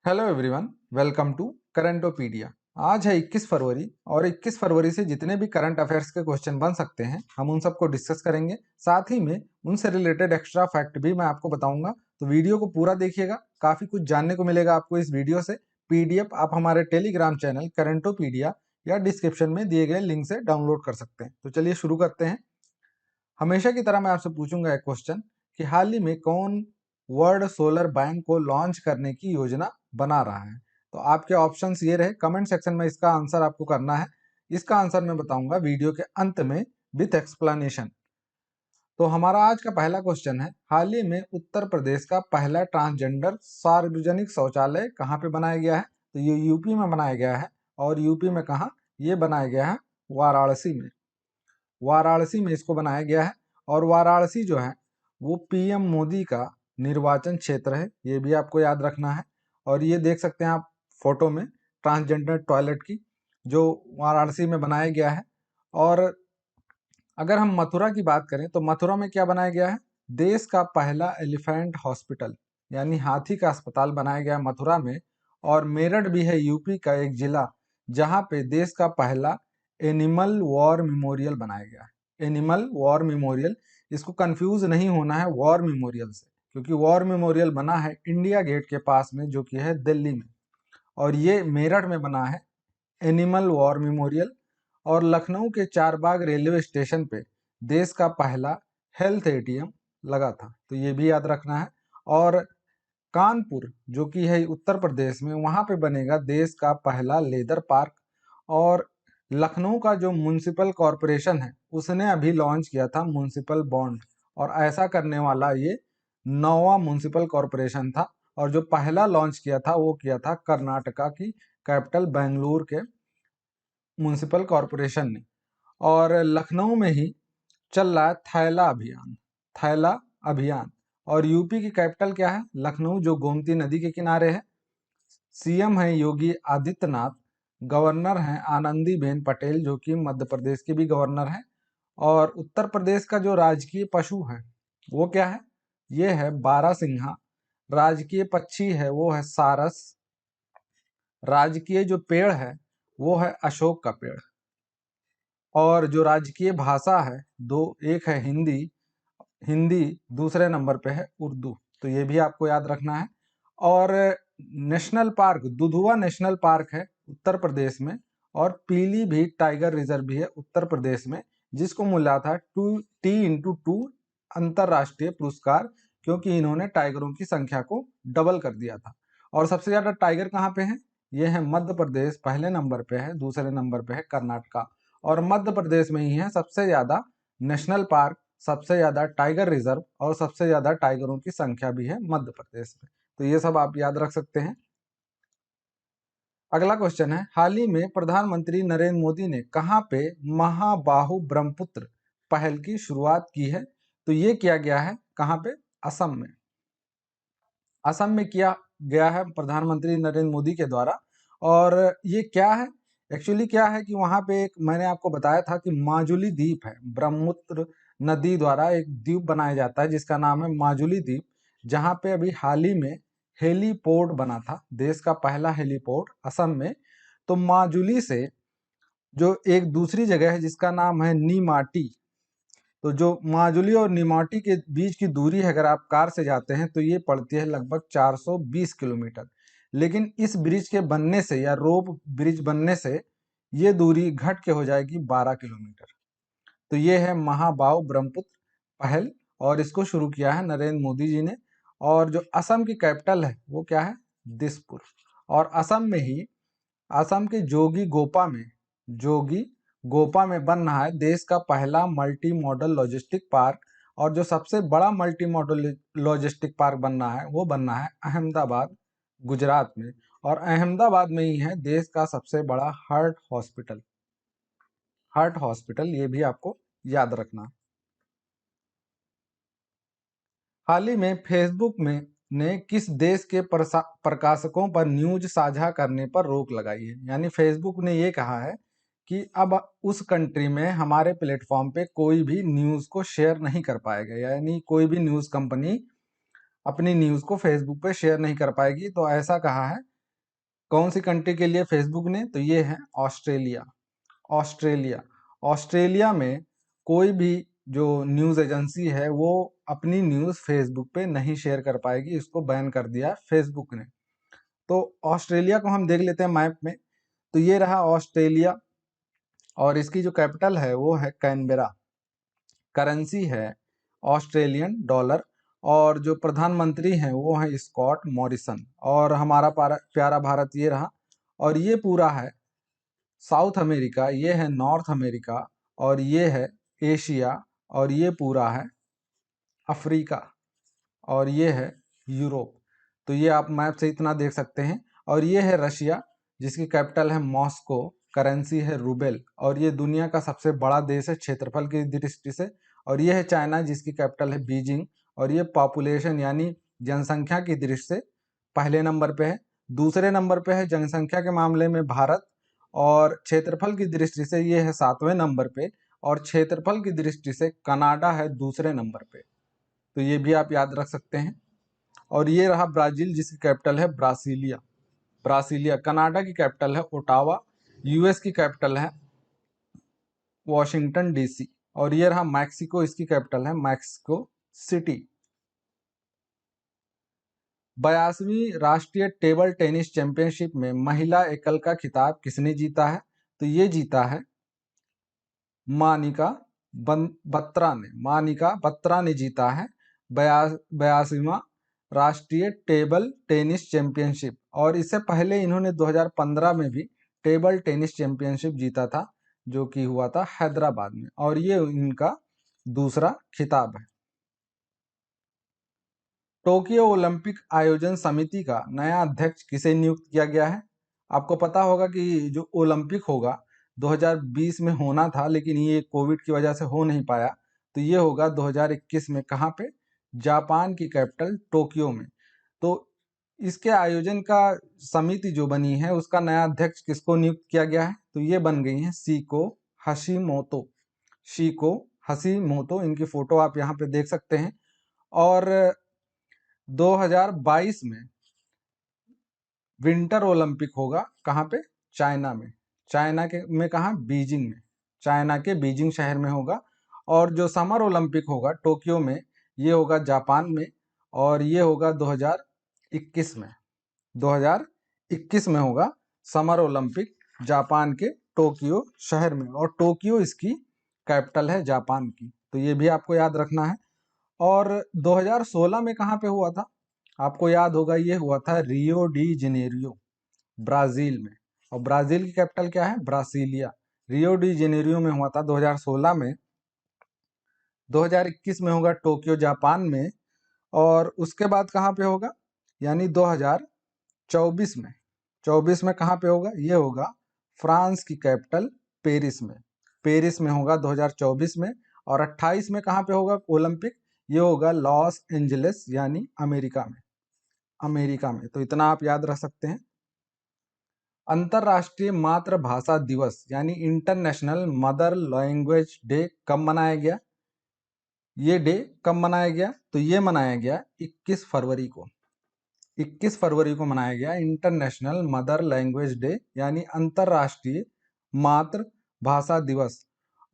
Hello everyone, welcome to Currentopedia. आज है 21 फरवरी और 21 फरवरी से जितने भी करंट अफेयर्स के क्वेश्चन बन सकते हैं हम उन सबको डिस्कस करेंगे। साथ ही में उनसे रिलेटेड एक्स्ट्रा फैक्ट भी मैं आपको बताऊंगा, तो वीडियो को पूरा देखिएगा, काफी कुछ जानने को मिलेगा आपको इस वीडियो से। पीडीएफ आप हमारे टेलीग्राम चैनल करंटोपीडिया या डिस्क्रिप्शन में दिए गए लिंक से डाउनलोड कर सकते हैं। तो चलिए शुरू करते हैं। हमेशा की तरह मैं आपसे पूछूंगा एक क्वेश्चन कि हाल ही में कौन वर्ल्ड सोलर बैंक को लॉन्च करने की योजना बना रहा है। तो आपके ऑप्शंस ये रहे, कमेंट सेक्शन में इसका आंसर आपको करना है। इसका आंसर मैं बताऊंगा वीडियो के अंत में विथ एक्सप्लेनेशन। तो हमारा आज का पहला क्वेश्चन है, हाल ही में उत्तर प्रदेश का पहला ट्रांसजेंडर सार्वजनिक शौचालय कहाँ पे बनाया गया है। तो ये यूपी में बनाया गया है। और यूपी में कहाँ ये बनाया गया है? वाराणसी में। वाराणसी में इसको बनाया गया है। और वाराणसी जो है वो पीएम मोदी का निर्वाचन क्षेत्र है, ये भी आपको याद रखना है। और ये देख सकते हैं आप फोटो में ट्रांसजेंडर टॉयलेट की, जो वाराणसी में बनाया गया है। और अगर हम मथुरा की बात करें तो मथुरा में क्या बनाया गया है? देश का पहला एलिफेंट हॉस्पिटल यानी हाथी का अस्पताल बनाया गया है मथुरा में। और मेरठ भी है यूपी का एक जिला जहां पे देश का पहला एनिमल वॉर मेमोरियल बनाया गया है। एनिमल वॉर मेमोरियल, इसको कंफ्यूज नहीं होना है वॉर मेमोरियल से, क्योंकि वॉर मेमोरियल बना है इंडिया गेट के पास में जो कि है दिल्ली में, और ये मेरठ में बना है एनिमल वॉर मेमोरियल। और लखनऊ के चारबाग रेलवे स्टेशन पे देश का पहला हेल्थ एटीएम लगा था, तो ये भी याद रखना है। और कानपुर जो कि है उत्तर प्रदेश में, वहां पे बनेगा देश का पहला लेदर पार्क। और लखनऊ का जो म्युनिसिपल कॉरपोरेशन है उसने अभी लॉन्च किया था म्युनिसिपल बॉन्ड, और ऐसा करने वाला ये 9वां म्युनिसिपल कॉरपोरेशन था। और जो पहला लॉन्च किया था वो किया था कर्नाटका की कैपिटल बेंगलुरु के म्युनिसिपल कॉरपोरेशन ने। और लखनऊ में ही चल रहा है थैला अभियान। थैला अभियान। और यूपी की कैपिटल क्या है? लखनऊ, जो गोमती नदी के किनारे है। सीएम है योगी आदित्यनाथ। गवर्नर हैं आनंदीबेन पटेल जो कि मध्य प्रदेश के भी गवर्नर हैं। और उत्तर प्रदेश का जो राजकीय पशु है वो क्या है? ये है बारहसिंहा। राजकीय पक्षी है वो है सारस। राजकीय जो पेड़ है वो है अशोक का पेड़। और जो राजकीय भाषा है दो, एक है हिंदी, हिंदी दूसरे नंबर पे है उर्दू, तो ये भी आपको याद रखना है। और national park Dudhwa national park है उत्तर प्रदेश में। और पीलीभीत टाइगर रिजर्व भी है उत्तर प्रदेश में, जिसको मिला था 2T/2 अंतरराष्ट्रीय पुरस्कार, क्योंकि इन्होंने टाइगरों की संख्या को डबल कर दिया था। और सबसे ज्यादा टाइगर कहाँ पे है? ये है मध्य प्रदेश, पहले नंबर पे है, दूसरे नंबर पे है कर्नाटका। और मध्य प्रदेश में ही है सबसे ज्यादा नेशनल पार्क, सबसे ज्यादा टाइगर रिजर्व, और सबसे ज्यादा टाइगरों की संख्या भी है मध्य प्रदेश में। तो ये सब आप याद रख सकते हैं। अगला क्वेश्चन है, हाल ही में प्रधानमंत्री नरेंद्र मोदी ने कहां पे महाबाहु ब्रह्मपुत्र पहल की शुरुआत की है? तो ये किया गया है कहां पे? असम में। असम में किया गया है प्रधानमंत्री नरेंद्र मोदी के द्वारा। और ये क्या है? एक्चुअली क्या है कि वहां पे एक, मैंने आपको बताया था कि माजुली द्वीप है, ब्रह्मपुत्र नदी द्वारा एक द्वीप बनाया जाता है जिसका नाम है माजुली द्वीप, जहां पे अभी हाल ही में हेलीपोर्ट बना था, देश का पहला हेलीपोर्ट असम में। तो माजुली से जो एक दूसरी जगह है जिसका नाम है नीमाटी, तो जो माजुली और निमाटी के बीच की दूरी है, अगर आप कार से जाते हैं तो ये पड़ती है लगभग 420 किलोमीटर। लेकिन इस ब्रिज के बनने से या रोप ब्रिज बनने से ये दूरी घट के हो जाएगी 12 किलोमीटर। तो ये है महाबाहु ब्रह्मपुत्र पहल, और इसको शुरू किया है नरेंद्र मोदी जी ने। और जो असम की कैपिटल है वो क्या है? दिसपुर। और असम में ही, असम के जोगी गोपा में बन रहा है देश का पहला मल्टी मॉडल लॉजिस्टिक पार्क। और जो सबसे बड़ा मल्टी मॉडल लॉजिस्टिक पार्क बनना है वो बनना है अहमदाबाद, गुजरात में। और अहमदाबाद में ही है देश का सबसे बड़ा हार्ट हॉस्पिटल। हार्ट हॉस्पिटल, ये भी आपको याद रखना। हाल ही में फेसबुक में ने किस देश के प्रकाशकों पर न्यूज साझा करने पर रोक लगाई है? यानी फेसबुक ने ये कहा है कि अब उस कंट्री में हमारे प्लेटफॉर्म पे कोई भी न्यूज को शेयर नहीं कर पाएगा, यानी कोई भी न्यूज कंपनी अपनी न्यूज को फेसबुक पे शेयर नहीं कर पाएगी। तो ऐसा कहा है कौन सी कंट्री के लिए फेसबुक ने? तो ये है ऑस्ट्रेलिया। ऑस्ट्रेलिया ऑस्ट्रेलिया में कोई भी जो न्यूज़ एजेंसी है वो अपनी न्यूज़ फेसबुक पे नहीं शेयर कर पाएगी, इसको बैन कर दिया है फेसबुक ने। तो ऑस्ट्रेलिया को हम देख लेते हैं मैप में। तो ये रहा ऑस्ट्रेलिया और इसकी जो कैपिटल है वो है कैनबेरा। करेंसी है ऑस्ट्रेलियन डॉलर और जो प्रधानमंत्री हैं वो है स्कॉट मॉरिसन। और हमारा प्यारा भारत ये रहा। और ये पूरा है साउथ अमेरिका, ये है नॉर्थ अमेरिका और ये है एशिया और ये पूरा है अफ्रीका और ये है यूरोप। तो ये आप मैप से इतना देख सकते हैं। और ये है रशिया जिसकी कैपिटल है मॉस्को, करेंसी है रूबेल और ये दुनिया का सबसे बड़ा देश है क्षेत्रफल की दृष्टि से। और ये है चाइना जिसकी कैपिटल है बीजिंग और ये पॉपुलेशन यानी जनसंख्या की दृष्टि से पहले नंबर पे है। दूसरे नंबर पे है जनसंख्या के मामले में भारत और क्षेत्रफल की दृष्टि से ये है 7वें नंबर पे और क्षेत्रफल की दृष्टि से कनाडा है दूसरे नंबर पे। तो ये भी आप याद रख सकते हैं। और ये रहा ब्राजील जिसकी कैपिटल है ब्रासीलिया। ब्रासीलिया कनाडा की कैपिटल है ओटावा, यूएस की कैपिटल है वॉशिंगटन डीसी। और ये रहा मैक्सिको, इसकी कैपिटल है मैक्सिको सिटी। 82वीं राष्ट्रीय टेबल टेनिस चैंपियनशिप में महिला एकल का खिताब किसने जीता है? तो ये जीता है मानिका बत्रा ने जीता है 82वां राष्ट्रीय टेबल टेनिस चैंपियनशिप। और इससे पहले इन्होंने 2015 में भी टेबल टेनिस चैंपियनशिप जीता था जो कि हुआ था हैदराबाद में और ये इनका दूसरा खिताब है। टोक्यो ओलंपिक आयोजन समिति का नया अध्यक्ष किसे नियुक्त किया गया है? आपको पता होगा कि जो ओलंपिक होगा 2020 में होना था लेकिन ये कोविड की वजह से हो नहीं पाया। तो ये होगा 2021 में। कहाँ पे? जापान की कैपिटल टोक्यो में। तो इसके आयोजन का समिति जो बनी है उसका नया अध्यक्ष किसको नियुक्त किया गया है? तो ये बन गई है शिको हशिमोतो। शिको हशिमोतो, इनकी फोटो आप यहाँ पे देख सकते हैं। और 2022 में विंटर ओलंपिक होगा। कहाँ पे? चाइना में। चाइना के में कहाँ? बीजिंग में। चाइना के बीजिंग शहर में होगा। और जो समर ओलंपिक होगा टोक्यो में ये होगा जापान में और ये होगा 2021 में। 2021 में होगा समर ओलंपिक जापान के टोक्यो शहर में और टोक्यो इसकी कैपिटल है जापान की। तो ये भी आपको याद रखना है। और 2016 में कहाँ पे हुआ था? आपको याद होगा ये हुआ था रियो डी जेनेरियो, ब्राजील में। और ब्राजील की कैपिटल क्या है? ब्रासीलिया। रियो डी जेनेरियो में हुआ था 2016 में। 2021 में होगा टोक्यो जापान में और उसके बाद कहाँ पे होगा? यानी 2024 में। 24 में कहाँ पे होगा? ये होगा फ्रांस की कैपिटल पेरिस में। पेरिस में होगा 2024 में। और 28 में कहाँ पे होगा ओलंपिक? ये होगा लॉस एंजलिस यानी अमेरिका में। अमेरिका में। तो इतना आप याद रख सकते हैं। अंतरराष्ट्रीय मातृभाषा दिवस यानी इंटरनेशनल मदर लैंग्वेज डे कब मनाया गया? ये डे कब मनाया गया? तो ये मनाया गया 21 फरवरी को। 21 फरवरी को मनाया गया इंटरनेशनल मदर लैंग्वेज डे यानी अंतरराष्ट्रीय मातृभाषा दिवस।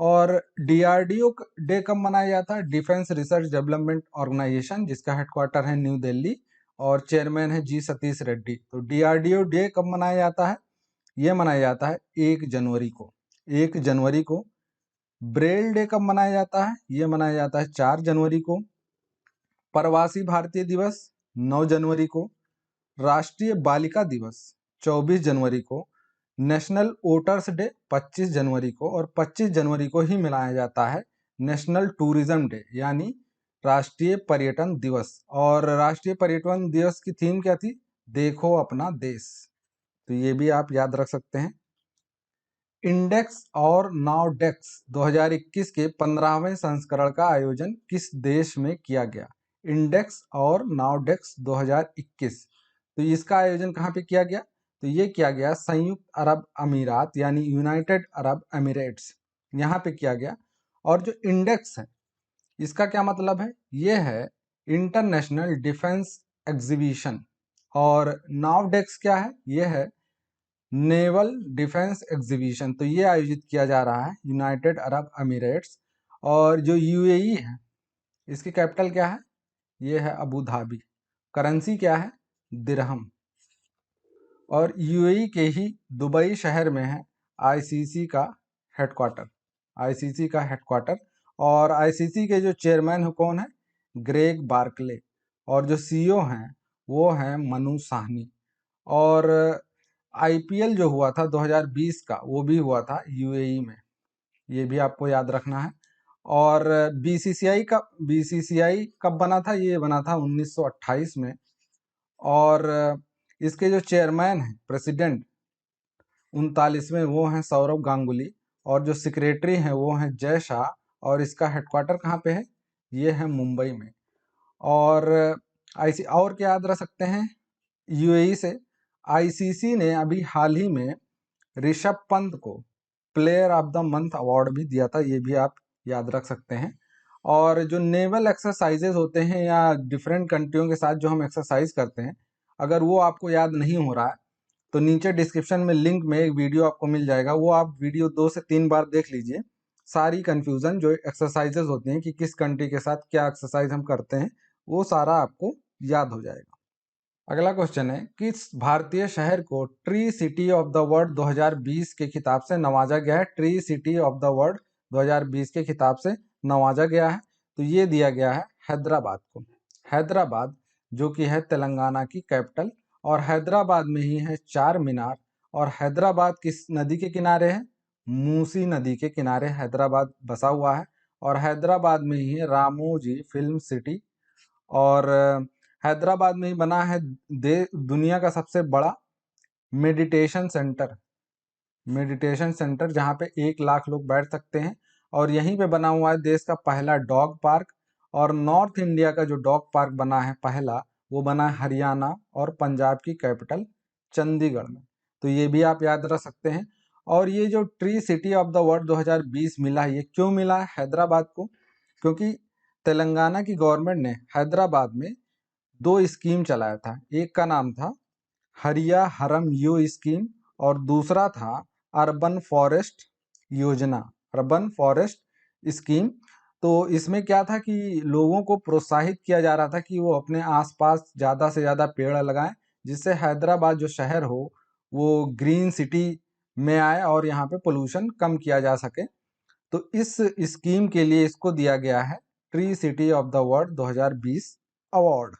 और डीआरडीओ डे कब मनाया जाता है? डिफेंस रिसर्च डेवलपमेंट ऑर्गेनाइजेशन जिसका हेडक्वार्टर है न्यू दिल्ली और चेयरमैन है जी सतीश रेड्डी। तो डीआरडीओ डे कब मनाया जाता है? ये मनाया जाता है 1 जनवरी को। 1 जनवरी को। ब्रेल डे कब मनाया जाता है? ये मनाया जाता है 4 जनवरी को। प्रवासी भारतीय दिवस 9 जनवरी को। राष्ट्रीय बालिका दिवस 24 जनवरी को। नेशनल वोटर्स डे 25 जनवरी को और 25 जनवरी को ही मनाया जाता है नेशनल टूरिज्म डे यानी राष्ट्रीय पर्यटन दिवस। और राष्ट्रीय पर्यटन दिवस की थीम क्या थी? देखो अपना देश। तो ये भी आप याद रख सकते हैं। इंडेक्स और नाउडेक्स 2021 के 15वें संस्करण का आयोजन किस देश में किया गया? इंडेक्स और नाउडेक्स 2021। तो इसका आयोजन कहाँ पे किया गया? तो ये किया गया संयुक्त अरब अमीरात यानी यूनाइटेड अरब एमिरेट्स, यहाँ पे किया गया। और जो इंडेक्स है इसका क्या मतलब है? ये है इंटरनेशनल डिफेंस एग्जीबिशन। और नाउडेक्स क्या है? ये है नेवल डिफेंस एग्जीबिशन, तो ये आयोजित किया जा रहा है यूनाइटेड अरब अमीरेट्स। और जो यूएई है इसकी कैपिटल क्या है? ये है अबू धाबी। करेंसी क्या है? दिरहम। और यूएई के ही दुबई शहर में है आईसीसी का हेडक्वार्टर। आईसीसी का हेडक्वार्टर। और आईसीसी के जो चेयरमैन है कौन है? Greg Barclay. और जो सीईओ हैं वो हैं मनु साहनी। और आईपीएल जो हुआ था 2020 का वो भी हुआ था यूएई में, ये भी आपको याद रखना है। और बीसीसीआई कब बना था? ये बना था 1928 में। और इसके जो चेयरमैन हैं, प्रेसिडेंट 39वें, वो हैं सौरव गांगुली। और जो सेक्रेटरी हैं वो हैं जय शाह। और इसका हेडक्वार्टर कहाँ पे है? ये है मुंबई में। और आईसी और क्या याद रख सकते हैं यूएई से? आईसीसी ने अभी हाल ही में ऋषभ पंत को player of the month award भी दिया था, ये भी आप याद रख सकते हैं। और जो नेवल एक्सरसाइजेज होते हैं या डिफरेंट कंट्रियों के साथ जो हम एक्सरसाइज करते हैं, अगर वो आपको याद नहीं हो रहा है तो नीचे डिस्क्रिप्शन में लिंक में एक वीडियो आपको मिल जाएगा, वो आप वीडियो 2 से 3 बार देख लीजिए। सारी कंफ्यूजन जो एक्सरसाइजेज होती हैं कि किस कंट्री के साथ क्या एक्सरसाइज हम करते हैं, वो सारा आपको याद हो जाएगा। अगला क्वेश्चन है, किस भारतीय शहर को tree city of the world 2020 के खिताब से नवाजा गया है? Tree city of the world 2020 के खिताब से नवाजा गया है, तो ये दिया गया है हैदराबाद को। हैदराबाद जो कि है तेलंगाना की कैपिटल। और हैदराबाद में ही है चार मीनार। और हैदराबाद किस नदी के किनारे है? मूसी नदी के किनारे हैदराबाद बसा हुआ है। और हैदराबाद में ही है रामोजी फिल्म सिटी। और हैदराबाद में ही बना है दुनिया का सबसे बड़ा मेडिटेशन सेंटर। मेडिटेशन सेंटर जहाँ पे 1 लाख लोग बैठ सकते हैं। और यहीं पे बना हुआ है देश का पहला डॉग पार्क। और नॉर्थ इंडिया का जो डॉग पार्क बना है पहला, वो बना है हरियाणा और पंजाब की कैपिटल चंडीगढ़ में। तो ये भी आप याद रख सकते हैं। और ये जो tree city of the world 2020 मिला है, ये क्यों मिला है हैदराबाद को? क्योंकि तेलंगाना की गवर्नमेंट ने हैदराबाद में 2 स्कीम चलाया था। एक का नाम था हरिया हरम यू स्कीम और दूसरा था अर्बन फॉरेस्ट योजना, अर्बन फॉरेस्ट स्कीम। तो इसमें क्या था कि लोगों को प्रोत्साहित किया जा रहा था कि वो अपने आसपास ज़्यादा से ज़्यादा पेड़ लगाएं, जिससे हैदराबाद जो शहर हो वो ग्रीन सिटी में आए और यहाँ पे पोल्यूशन कम किया जा सके। तो इस स्कीम के लिए इसको दिया गया है tree city of the world 2020 award.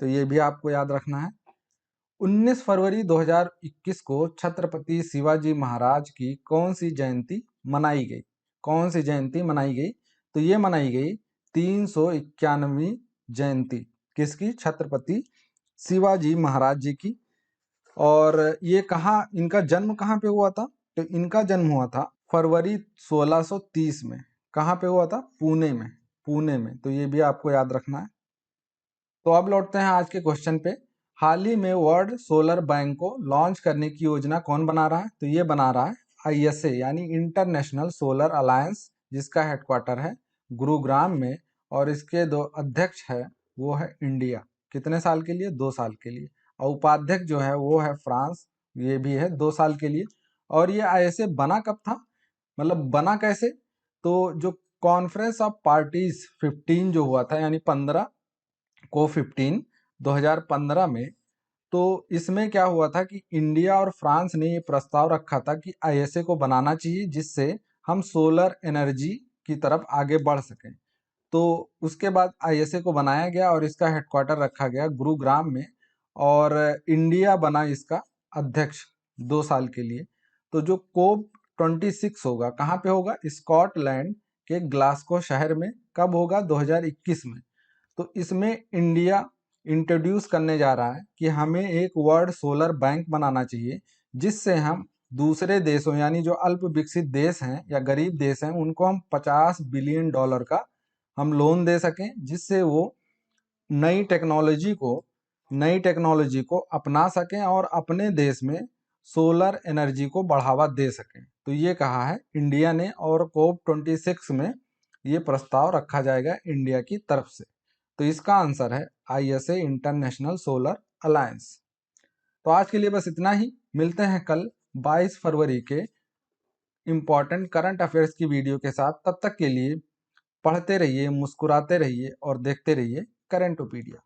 तो ये भी आपको याद रखना है। 19 फरवरी 2021 को छत्रपति शिवाजी महाराज की कौन सी जयंती मनाई गई? कौन सी जयंती मनाई गई? तो ये मनाई गई 391वीं जयंती। किसकी? छत्रपति शिवाजी महाराज जी की। और ये कहाँ, इनका जन्म कहाँ पे हुआ था? तो इनका जन्म हुआ था फरवरी 1630 में। कहाँ पे हुआ था? पुणे में। पुणे में। तो ये भी आपको याद रखना है। तो अब लौटते हैं आज के क्वेश्चन पे। हाल ही में वर्ल्ड सोलर बैंक को लॉन्च करने की योजना कौन बना रहा है? तो ये बना रहा है आईएसए यानी इंटरनेशनल सोलर अलायंस, जिसका हेडक्वार्टर है गुरुग्राम में। और इसके 2 अध्यक्ष है वो है इंडिया। कितने साल के लिए? 2 साल के लिए। और उपाध्यक्ष जो है वो है फ्रांस, ये भी है 2 साल के लिए। और ये आईएसए बना कब था, मतलब बना कैसे? तो जो कॉन्फ्रेंस ऑफ पार्टीज 15 जो हुआ था, यानी 15 को 15 2015 में, तो इसमें क्या हुआ था कि इंडिया और फ्रांस ने ये प्रस्ताव रखा था कि आईएसए को बनाना चाहिए जिससे हम सोलर एनर्जी की तरफ आगे बढ़ सकें। तो उसके बाद आईएसए को बनाया गया और इसका हेडक्वार्टर रखा गया गुरुग्राम में। और इंडिया बना इसका अध्यक्ष 2 साल के लिए। तो जो कोप 26 होगा कहाँ पे होगा? स्कॉटलैंड के ग्लासगो शहर में। कब होगा? 2021 में। तो इसमें इंडिया इंट्रोड्यूस करने जा रहा है कि हमें एक वर्ल्ड सोलर बैंक बनाना चाहिए, जिससे हम दूसरे देशों यानी जो अल्प विकसित देश हैं या गरीब देश हैं उनको हम $50 बिलियन का हम लोन दे सकें, जिससे वो नई टेक्नोलॉजी को अपना सकें और अपने देश में सोलर एनर्जी को बढ़ावा दे सकें। तो ये कहा है इंडिया ने। और कोप 26 में ये प्रस्ताव रखा जाएगा इंडिया की तरफ से। तो इसका आंसर है आईएसए इंटरनेशनल सोलर अलायंस। तो आज के लिए बस इतना ही, मिलते हैं कल 22 फरवरी के इम्पॉर्टेंट करंट अफेयर्स की वीडियो के साथ। तब तक के लिए पढ़ते रहिए, मुस्कुराते रहिए और देखते रहिए करेंटोपीडिया।